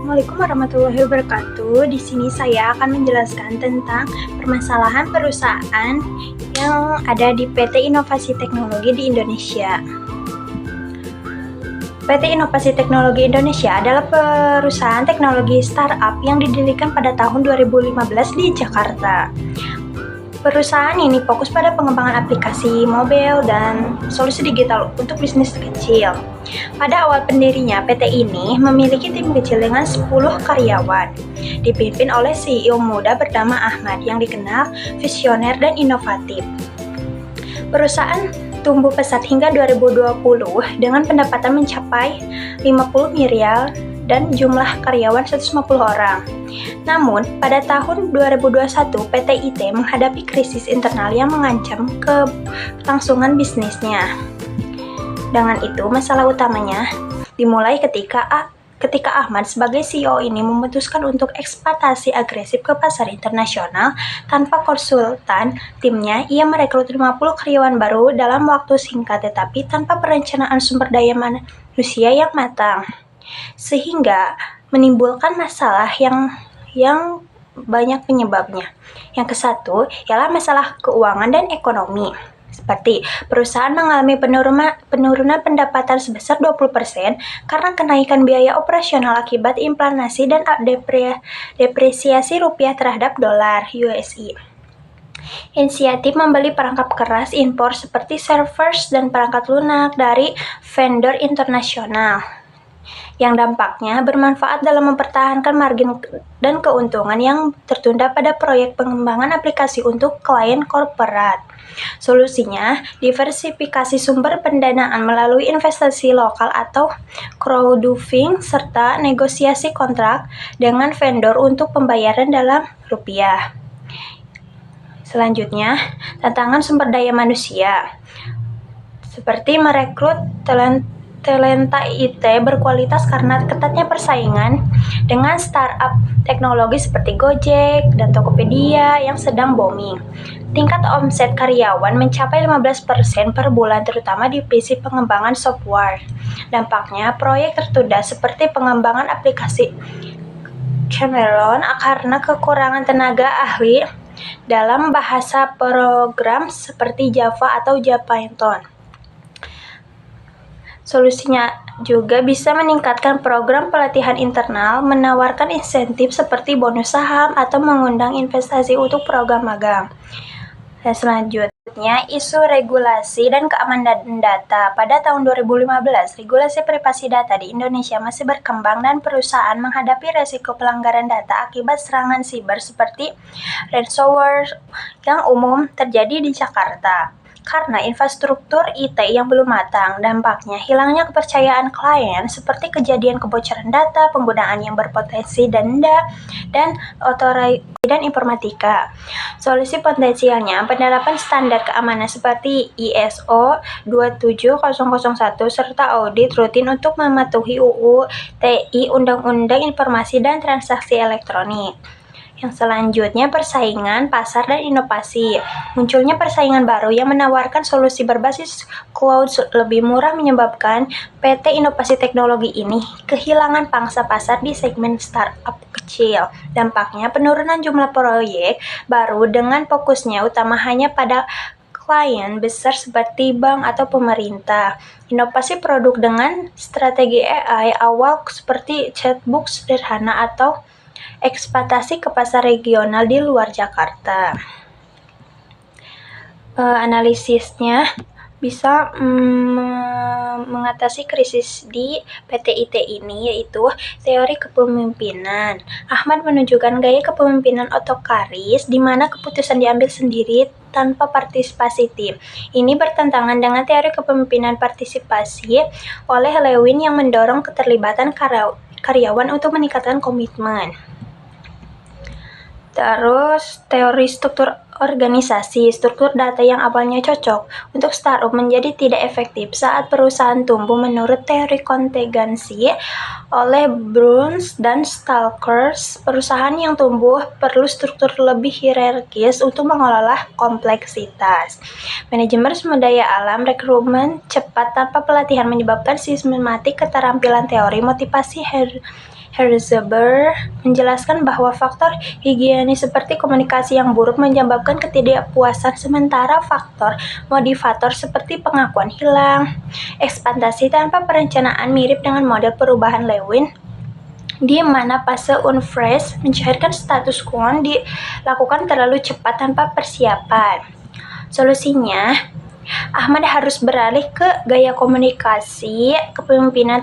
Assalamualaikum warahmatullahi wabarakatuh. Di sini saya akan menjelaskan tentang permasalahan perusahaan yang ada di PT Inovasi Teknologi di Indonesia. PT Inovasi Teknologi Indonesia adalah perusahaan teknologi startup yang didirikan pada tahun 2015 di Jakarta. Perusahaan ini fokus pada pengembangan aplikasi mobile dan solusi digital untuk bisnis kecil. Pada awal pendirinya, PT ini memiliki tim kecil dengan 10 karyawan, dipimpin oleh CEO muda bernama Ahmad yang dikenal visioner dan inovatif. Perusahaan tumbuh pesat hingga 2020 dengan pendapatan mencapai 50 miliar dan jumlah karyawan 150 orang. Namun, pada tahun 2021, PT IT menghadapi krisis internal yang mengancam kelangsungan bisnisnya. Dengan itu, masalah utamanya dimulai ketika Ahmad sebagai CEO ini memutuskan untuk ekspansi agresif ke pasar internasional tanpa konsultan timnya. Ia merekrut 50 karyawan baru dalam waktu singkat tetapi tanpa perencanaan sumber daya manusia yang matang, sehingga menimbulkan masalah yang banyak penyebabnya. Yang ke-1 ialah masalah keuangan dan ekonomi. Seperti perusahaan mengalami penurunan pendapatan sebesar 20% karena kenaikan biaya operasional akibat inflasi dan depresiasi rupiah terhadap dolar USD. Inisiatif membeli perangkat keras impor seperti servers dan perangkat lunak dari vendor internasional, yang dampaknya bermanfaat dalam mempertahankan margin dan keuntungan yang tertunda pada proyek pengembangan aplikasi untuk klien korporat. Solusinya, diversifikasi sumber pendanaan melalui investasi lokal atau crowdfunding serta negosiasi kontrak dengan vendor untuk pembayaran dalam rupiah. Selanjutnya, tantangan sumber daya manusia, seperti merekrut talenta IT berkualitas karena ketatnya persaingan dengan startup teknologi seperti Gojek dan Tokopedia yang sedang booming. Tingkat omset karyawan mencapai 15% per bulan terutama di divisi pengembangan software. Dampaknya, proyek tertunda seperti pengembangan aplikasi Cameron karena kekurangan tenaga ahli dalam bahasa program seperti Java atau Python. Solusinya juga bisa meningkatkan program pelatihan internal, menawarkan insentif seperti bonus saham, atau mengundang investasi untuk program magang. Dan selanjutnya, isu regulasi dan keamanan data. Pada tahun 2015, regulasi privasi data di Indonesia masih berkembang dan perusahaan menghadapi resiko pelanggaran data akibat serangan siber seperti ransomware yang umum terjadi di Jakarta. Karena infrastruktur IT yang belum matang, dampaknya hilangnya kepercayaan klien seperti kejadian kebocoran data, penggunaan yang berpotensi denda, dan otoritas dan informatika. Solusi potensialnya penerapan standar keamanan seperti ISO 27001 serta audit rutin untuk mematuhi UU TI, Undang-Undang Informasi dan Transaksi Elektronik. Yang selanjutnya, persaingan pasar dan inovasi. Munculnya persaingan baru yang menawarkan solusi berbasis cloud lebih murah menyebabkan PT Inovasi Teknologi ini kehilangan pangsa pasar di segmen startup kecil. Dampaknya penurunan jumlah proyek baru dengan fokusnya utama hanya pada klien besar seperti bank atau pemerintah. Inovasi produk dengan strategi AI awal seperti chatbot sederhana atau ekspantasi ke pasar regional di luar Jakarta. Analisisnya bisa mengatasi krisis di PT IT ini, yaitu teori kepemimpinan. Ahmad menunjukkan gaya kepemimpinan otoritaris di mana keputusan diambil sendiri tanpa partisipasi tim. Ini bertentangan dengan teori kepemimpinan partisipasi oleh Lewin yang mendorong keterlibatan karyawan untuk meningkatkan komitmen. Terus, teori struktur organisasi, struktur data yang awalnya cocok untuk startup menjadi tidak efektif saat perusahaan tumbuh menurut teori kontingensi oleh Bruns dan Stalkers. Perusahaan yang tumbuh perlu struktur lebih hierarkis untuk mengelola kompleksitas. Manajemen sumber daya alam, rekrutmen cepat tanpa pelatihan menyebabkan sistematik keterampilan teori motivasi Herzeber menjelaskan bahwa faktor higienis seperti komunikasi yang buruk menyebabkan ketidakpuasan, sementara faktor motivator seperti pengakuan hilang, ekspektasi tanpa perencanaan mirip dengan model perubahan Lewin, di mana fase unfresh mencairkan status quo dilakukan terlalu cepat tanpa persiapan. Solusinya, Ahmad harus beralih ke gaya komunikasi kepemimpinan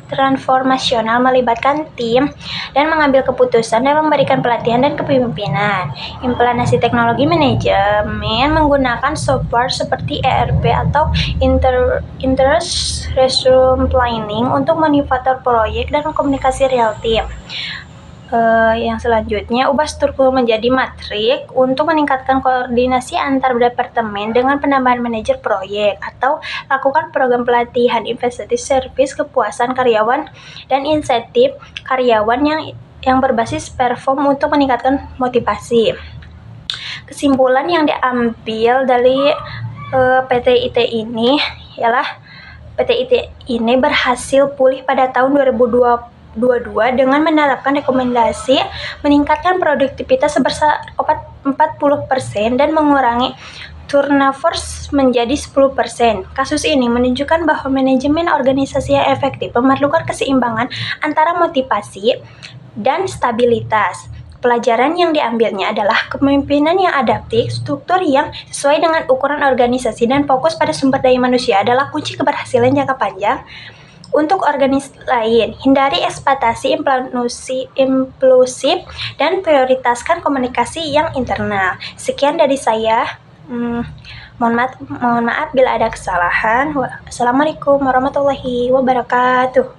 transformasional, melibatkan tim dan mengambil keputusan dan memberikan pelatihan dan kepemimpinan. Implementasi teknologi manajemen menggunakan software seperti ERP atau Interest Resource Planning untuk monitor proyek dan komunikasi real tim. Yang selanjutnya, ubah struktur menjadi matrik untuk meningkatkan koordinasi antar departemen dengan penambahan manajer proyek, atau lakukan program pelatihan investigatif service kepuasan karyawan dan insentif karyawan yang berbasis perform untuk meningkatkan motivasi. Kesimpulan yang diambil dari PT IT ini ialah PT IT ini berhasil pulih pada tahun 2022 dengan menerapkan rekomendasi meningkatkan produktivitas sebesar 40% dan mengurangi turnover menjadi 10%. Kasus ini menunjukkan bahwa manajemen organisasi yang efektif memerlukan keseimbangan antara motivasi dan stabilitas. Pelajaran yang diambilnya adalah kepemimpinan yang adaptif, struktur yang sesuai dengan ukuran organisasi, dan fokus pada sumber daya manusia adalah kunci keberhasilan jangka panjang. Untuk organisasi lain, hindari ekspektasi impulsif dan prioritaskan komunikasi yang internal. Sekian dari saya. Mohon maaf bila ada kesalahan. Wassalamualaikum warahmatullahi wabarakatuh.